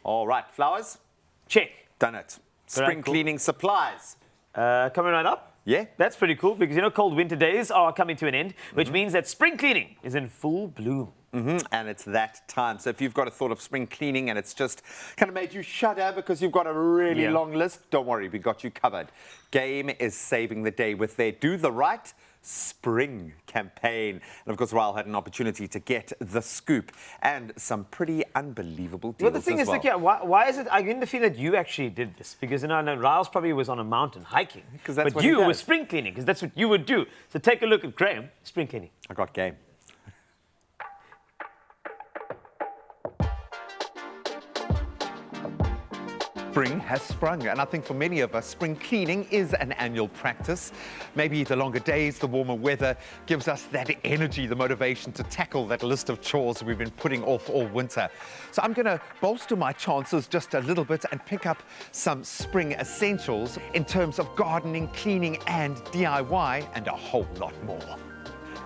All right, flowers, Check. done it. Spring cool. cleaning supplies. Coming right up. Yeah. That's pretty cool because, cold winter days are coming to an end, which means that spring cleaning is in full bloom. And it's that time. So if you've got a thought of spring cleaning and it's just kind of made you shudder because you've got a really long list, don't worry, we got you covered. Game is saving the day with their Do the Right Spring campaign. And of course, Ryle had an opportunity to get the scoop and some pretty unbelievable deals. Well, the thing as is, well. like, why is it? I get the feeling that you actually did this because I know Ryle's probably was on a mountain hiking, that's but what he you were does. spring cleaning because that's what you would do. So take a look at Graham, spring cleaning. I got game. Spring has sprung, and I think for many of us, spring cleaning is an annual practice. Maybe the longer days, the warmer weather gives us that energy, the motivation to tackle that list of chores we've been putting off all winter. So I'm going to bolster my chances just a little bit and pick up some spring essentials in terms of gardening, cleaning, and DIY, and a whole lot more.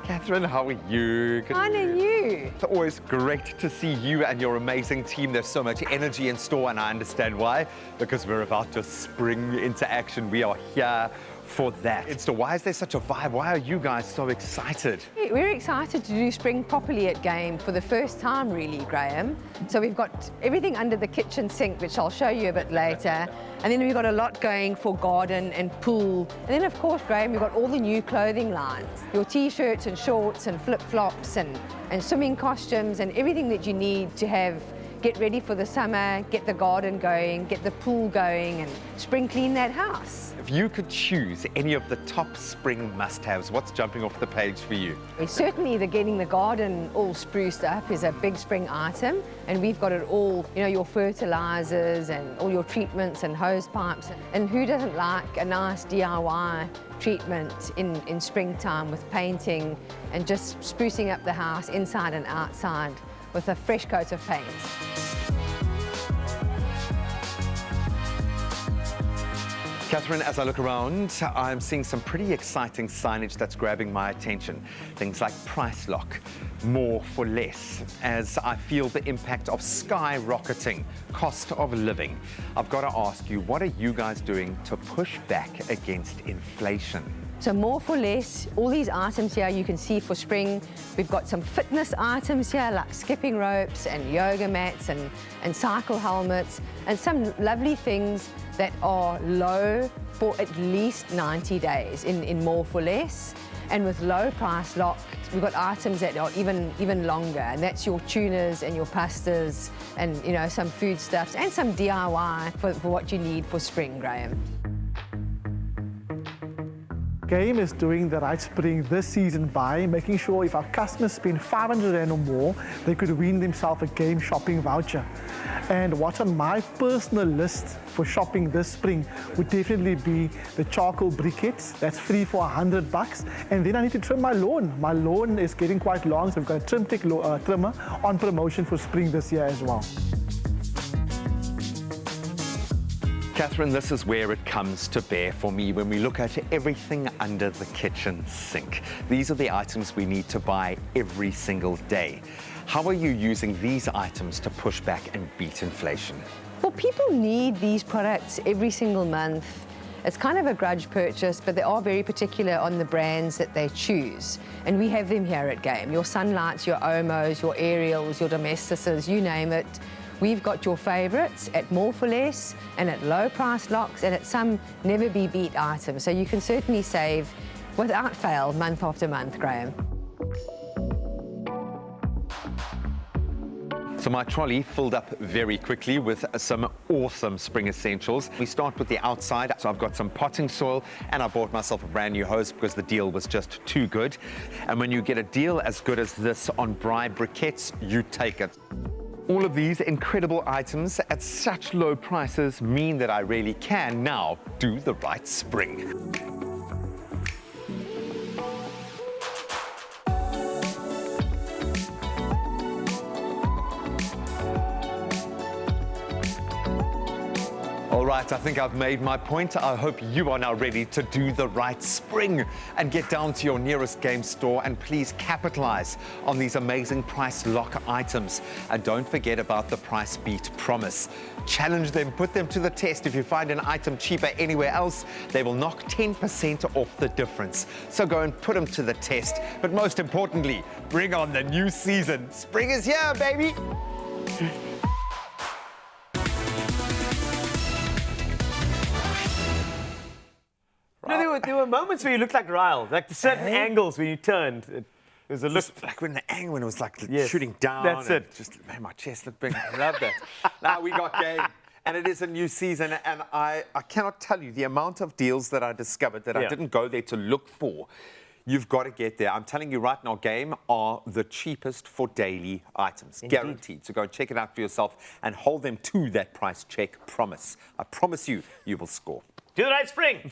Katherine, how are you? Fine, and you? It's always great to see you and your amazing team. There's so much energy in store, and I understand why, because we're about to spring into action. We are here for that. So why is there such a vibe? Why are you guys so excited? We're excited to do spring properly at Game for the first time, really, Graham. So we've got everything under the kitchen sink, which I'll show you a bit later. And then we've got a lot going for garden and pool. And then, of course, Graham, we've got all the new clothing lines. Your T-shirts and shorts and flip-flops and swimming costumes and everything that you need to get ready for the summer, get the garden going, get the pool going, and spring clean that house. If you could choose any of the top spring must-haves, what's jumping off the page for you? Certainly getting the garden all spruced up is a big spring item, and we've got it all, your fertilizers and all your treatments and hose pipes. And who doesn't like a nice DIY treatment in springtime with painting and just sprucing up the house inside and outside with a fresh coat of paint. Katherine, as I look around, I'm seeing some pretty exciting signage that's grabbing my attention. Things like price lock, more for less, as I feel the impact of skyrocketing cost of living. I've got to ask you, what are you guys doing to push back against inflation? So more for less, all these items here you can see for spring. We've got some fitness items here like skipping ropes and yoga mats and cycle helmets and some lovely things that are low for at least 90 days in more for less. And with low price locked, we've got items that are even longer, and that's your tunas and your pastas and some foodstuffs and some DIY for what you need for spring, Graham. Game is doing the right spring this season by making sure if our customers spend 500 Rand or more, they could win themselves a Game shopping voucher. And what's on my personal list for shopping this spring would definitely be the charcoal briquettes. That's free for $100. And then I need to trim my lawn. My lawn is getting quite long, so we've got a trimmer on promotion for spring this year as well. Katherine, this is where it comes to bear for me when we look at everything under the kitchen sink. These are the items we need to buy every single day. How are you using these items to push back and beat inflation? Well, people need these products every single month. It's kind of a grudge purchase, but they are very particular on the brands that they choose. And we have them here at Game. Your Sunlights, your Omos, your Ariels, your Domesticers, you name it. We've got your favourites at more for less and at low price locks and at some never be beat items. So you can certainly save without fail month after month, Graham. So my trolley filled up very quickly with some awesome spring essentials. We start with the outside. So I've got some potting soil and I bought myself a brand new hose because the deal was just too good. And when you get a deal as good as this on Bri briquettes, you take it. All of these incredible items at such low prices mean that I really can now do the right spring. All right, I think I've made my point. I hope you are now ready to do the right spring and get down to your nearest game store and please capitalize on these amazing price lock items. And don't forget about the price beat promise. Challenge them, put them to the test. If you find an item cheaper anywhere else, they will knock 10% off the difference. So go and put them to the test. But most importantly, bring on the new season. Spring is here, baby. No, there were moments where you looked like Ryle, like the certain angles when you turned. It was a look. Like when the angle, when it was like Yes, shooting down. that's and it. Just made my chest look big. I love that. Now we got game. And it is a new season. And I cannot tell you the amount of deals that I discovered that I didn't go there to look for. You've got to get there. I'm telling you right now, Game are the cheapest for daily items. Indeed. Guaranteed. So go and check it out for yourself and hold them to that price check promise. I promise you, you will score. Do the right spring.